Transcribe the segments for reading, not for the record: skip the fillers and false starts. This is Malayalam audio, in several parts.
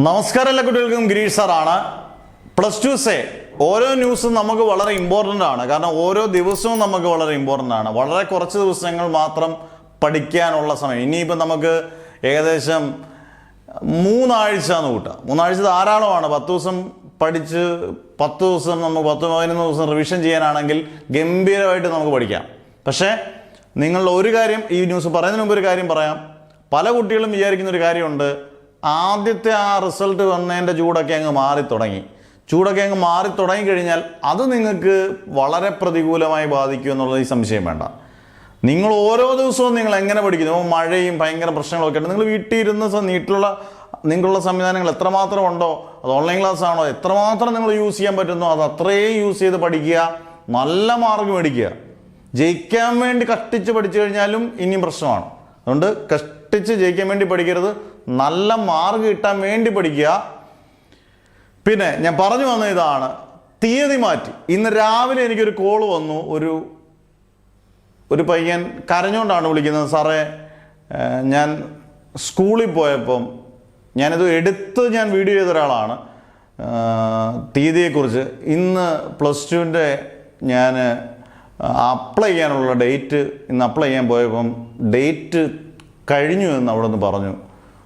നമസ്കാരം എല്ലാ കുട്ടികൾക്കും ഗിരീഷ് സാറാണ്. പ്ലസ് ടു സേ ഓരോ ന്യൂസും നമുക്ക് വളരെ ഇമ്പോർട്ടൻ്റ് ആണ്. കാരണം ഓരോ ദിവസവും നമുക്ക് വളരെ ഇമ്പോർട്ടൻ്റ് ആണ്. വളരെ കുറച്ച് ദിവസങ്ങൾ മാത്രം പഠിക്കാനുള്ള സമയം. ഇനിയിപ്പോൾ നമുക്ക് ഏകദേശം 3 ആഴ്ച എന്ന് കൂട്ടാം. 3 ആഴ്ച ധാരാളമാണ്. 10 ദിവസം പഠിച്ച് 10 ദിവസം നമുക്ക് 10-15 ദിവസം റിവിഷൻ ചെയ്യാനാണെങ്കിൽ ഗംഭീരമായിട്ട് നമുക്ക് പഠിക്കാം. പക്ഷേ നിങ്ങളുടെ ഒരു കാര്യം, ഈ ന്യൂസ് പറയുന്നതിന് മുമ്പ് ഒരു കാര്യം പറയാം. പല കുട്ടികളും വിചാരിക്കുന്ന ഒരു കാര്യമുണ്ട്, ആദ്യത്തെ ആ റിസൾട്ട് വന്നതിൻ്റെ ചൂടൊക്കെ അങ്ങ് മാറി തുടങ്ങിക്കഴിഞ്ഞാൽ അത് നിങ്ങൾക്ക് വളരെ പ്രതികൂലമായി ബാധിക്കും എന്നുള്ളത് ഈ സംശയം വേണ്ട. നിങ്ങൾ ഓരോ ദിവസവും നിങ്ങൾ എങ്ങനെ പഠിക്കുന്നു, മഴയും ഭയങ്കര പ്രശ്നങ്ങളൊക്കെ ഉണ്ട്, നിങ്ങൾ വീട്ടിൽ ഇരുന്ന് നിങ്ങളുള്ള സംവിധാനങ്ങൾ എത്രമാത്രം ഉണ്ടോ, അത് ഓൺലൈൻ ക്ലാസ് ആണോ, എത്രമാത്രം നിങ്ങൾ യൂസ് ചെയ്യാൻ പറ്റുന്നോ അത് അത്രയും യൂസ് ചെയ്ത് പഠിക്കുക, നല്ല മാർക്ക് മേടിക്കുക. ജയിക്കാൻ വേണ്ടി കഷ്ടിച്ച് പഠിച്ചു കഴിഞ്ഞാലും ഇനിയും പ്രശ്നമാണ്. അതുകൊണ്ട് കഷ്ടിച്ച് ജയിക്കാൻ വേണ്ടി പഠിക്കരുത്, നല്ല മാർക്ക് കിട്ടാൻ വേണ്ടി പഠിക്കുക. പിന്നെ ഞാൻ പറഞ്ഞു വന്ന ഇതാണ്, തീയതി മാറ്റി. ഇന്ന് രാവിലെ എനിക്കൊരു കോള് വന്നു. ഒരു പയ്യൻ കരഞ്ഞുകൊണ്ടാണ് വിളിക്കുന്നത്. സാറേ, ഞാൻ സ്കൂളിൽ പോയപ്പം ഞാനിത് ഞാൻ വീഡിയോ ചെയ്ത ഒരാളാണ്. തീയതിയെക്കുറിച്ച് ഇന്ന് +2-ൻ്റെ ഞാൻ അപ്ലൈ ചെയ്യാനുള്ള ഡേറ്റ്, ഇന്ന് അപ്ലൈ ചെയ്യാൻ പോയപ്പം ഡേറ്റ് കഴിഞ്ഞു എന്ന് അവിടെ നിന്ന് പറഞ്ഞു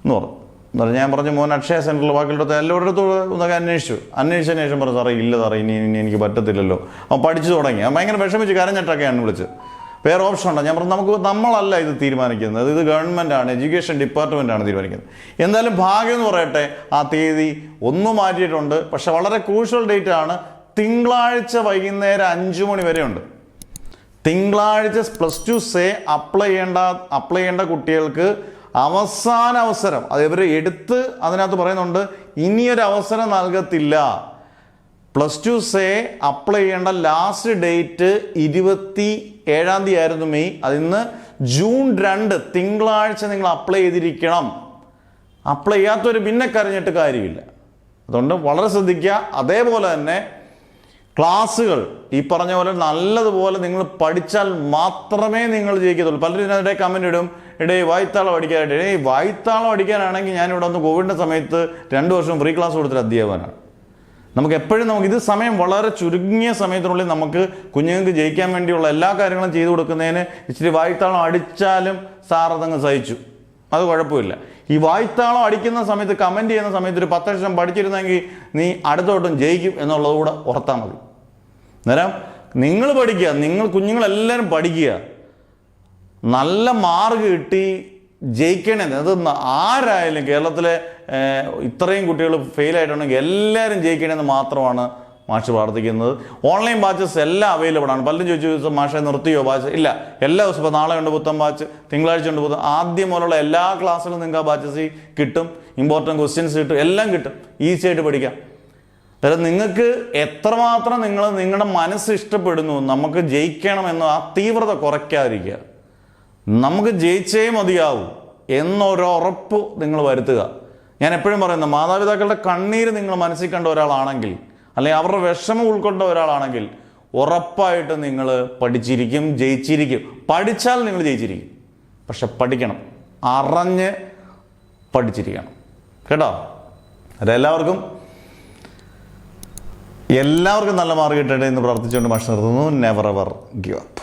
എന്ന് പറഞ്ഞു. ഞാൻ പറഞ്ഞു, മോൻ അക്ഷയ സെൻറ്ററിൽ ബാക്കിയുള്ള എല്ലാവരുടെ ഇതൊക്കെ അന്വേഷിച്ചതിന് ശേഷം പറഞ്ഞു, സാറേ ഇല്ല സാറേ, ഇനി എനിക്ക് പറ്റത്തില്ലല്ലോ. അവൻ പഠിച്ചു തുടങ്ങി. അവൻ ഭയങ്കര വിഷമിച്ച് കരഞ്ഞിട്ടൊക്കെയാണ് വിളിച്ച്. വേറെ ഓപ്ഷൻ ഉണ്ടോ? ഞാൻ പറഞ്ഞു, നമ്മളല്ല ഇത് തീരുമാനിക്കുന്നത്, ഇത് ഗവൺമെൻറ്റാണ്, എഡ്യൂക്കേഷൻ ഡിപ്പാർട്ട്മെൻറ്റാണ് തീരുമാനിക്കുന്നത്. എന്തായാലും ഭാഗ്യം എന്ന് പറയട്ടെ, ആ തീയതി ഒന്ന് മാറ്റിയിട്ടുണ്ട്. പക്ഷെ വളരെ ക്രൂഷ്യൽ ഡേറ്റ് ആണ്. തിങ്കളാഴ്ച വൈകുന്നേരം 5 മണി വരെ ഉണ്ട്. തിങ്കളാഴ്ച +2 സേ അപ്ലൈ ചെയ്യേണ്ട കുട്ടികൾക്ക് അവസാന അവസരം. അത് ഇവർ എടുത്ത് അതിനകത്ത് പറയുന്നുണ്ട്, ഇനിയൊരു അവസരം നൽകത്തില്ല. +2 സേ അപ്ലൈ ചെയ്യേണ്ട ലാസ്റ്റ് ഡേറ്റ് 27-ാം തീയതി ആയിരുന്നു, മെയ്. അതിന്ന് ജൂൺ 2 തിങ്കളാഴ്ച നിങ്ങൾ അപ്ലൈ ചെയ്തിരിക്കണം. അപ്ലൈ ചെയ്യാത്തവർ പിന്നെ കരഞ്ഞിട്ട് കാര്യമില്ല. അതുകൊണ്ട് വളരെ ശ്രദ്ധിക്കുക. അതേപോലെ തന്നെ ക്ലാസ്സുകൾ ഈ പറഞ്ഞ പോലെ നല്ലതുപോലെ നിങ്ങൾ പഠിച്ചാൽ മാത്രമേ നിങ്ങൾ ജയിക്കത്തുള്ളൂ. പലരും ഇതിനിടെ കമൻ്റ് ഇടും, വായ്ത്താളം പഠിക്കാനായിട്ട്. വായ്ത്താളം പഠിക്കാനാണെങ്കിൽ ഞാനിവിടെ വന്ന് കോവിഡിൻ്റെ സമയത്ത് 2 വർഷം ഫ്രീ ക്ലാസ് കൊടുത്തൊരു അധ്യാപകനാണ്. നമുക്ക് ഇത് സമയം വളരെ ചുരുങ്ങിയ സമയത്തിനുള്ളിൽ നമുക്ക് കുഞ്ഞുങ്ങൾക്ക് ജയിക്കാൻ വേണ്ടിയുള്ള എല്ലാ കാര്യങ്ങളും ചെയ്തു കൊടുക്കുന്നതിന് ഇച്ചിരി വായ്ത്താളം അടിച്ചാലും സാർ അതങ്ങ് സഹിച്ചു, അത് കുഴപ്പമില്ല. ഈ വായ്ത്താളം അടിക്കുന്ന സമയത്ത്, കമൻറ്റ് ചെയ്യുന്ന സമയത്ത് ഒരു 10 ലക്ഷം പഠിച്ചിരുന്നെങ്കിൽ നീ അടുത്തോട്ടും ജയിക്കും എന്നുള്ളത് കൂടെ ഓർത്താൽ മതി. അന്നേരം നിങ്ങൾ പഠിക്കുക, കുഞ്ഞുങ്ങളെല്ലാവരും പഠിക്കുക, നല്ല മാർക്ക് കിട്ടി ജയിക്കണേ. അത് ആരായാലും കേരളത്തിലെ ഇത്രയും കുട്ടികൾ ഫെയിലായിട്ടുണ്ടെങ്കിൽ എല്ലാവരും ജയിക്കണമെന്ന് മാത്രമാണ് മാഷ് പ്രാർത്ഥിക്കുന്നത്. ഓൺലൈൻ ബാച്ചസ് എല്ലാം അവൈലബിൾ ആണ്. പലരും ചോദിച്ചു, മാഷെ നിർത്തിയോ ബാച്ച്? ഇല്ല, എല്ലാ ദിവസവും. ഇപ്പോൾ നാളെ ഉണ്ട് പുത്തൻ ബാച്ച്, തിങ്കളാഴ്ച ഉണ്ട് പുത്തൻ. ആദ്യം മുതലുള്ള എല്ലാ ക്ലാസ്സിലും നിങ്ങൾക്ക് ആ ബാച്ചസ് കിട്ടും. ഇമ്പോർട്ടൻറ്റ് ക്വസ്റ്റ്യൻസ് കിട്ടും, എല്ലാം കിട്ടും. ഈസി ആയിട്ട് പഠിക്കാം. അതായത് നിങ്ങൾക്ക് എത്രമാത്രം നിങ്ങളുടെ മനസ്സ് ഇഷ്ടപ്പെടുന്നു, നമുക്ക് ജയിക്കണമെന്ന് ആ തീവ്രത കുറയ്ക്കാതിരിക്കുക. നമുക്ക് ജയിച്ചേ മതിയാവൂ എന്നൊരുറപ്പ് നിങ്ങൾ വരുത്തുക. ഞാൻ എപ്പോഴും പറയുന്നത്, മാതാപിതാക്കളുടെ കണ്ണീര് നിങ്ങൾ മനസ്സിൽ കണ്ട ഒരാളാണെങ്കിൽ, അല്ലെങ്കിൽ അവരുടെ വിഷമം ഉൾക്കൊണ്ട ഒരാളാണെങ്കിൽ ഉറപ്പായിട്ട് നിങ്ങൾ പഠിച്ചിരിക്കും, ജയിച്ചിരിക്കും. പഠിച്ചാൽ നിങ്ങൾ ജയിച്ചിരിക്കും. പക്ഷെ പഠിക്കണം, അറിഞ്ഞ് പഠിച്ചിരിക്കണം കേട്ടോ. അതെല്ലാവർക്കും നല്ല മാർക്ക് കിട്ടട്ടെ എന്ന് പ്രാർത്ഥിച്ചുകൊണ്ട് മാഷ് നിർത്തുന്നു. Never ever give up.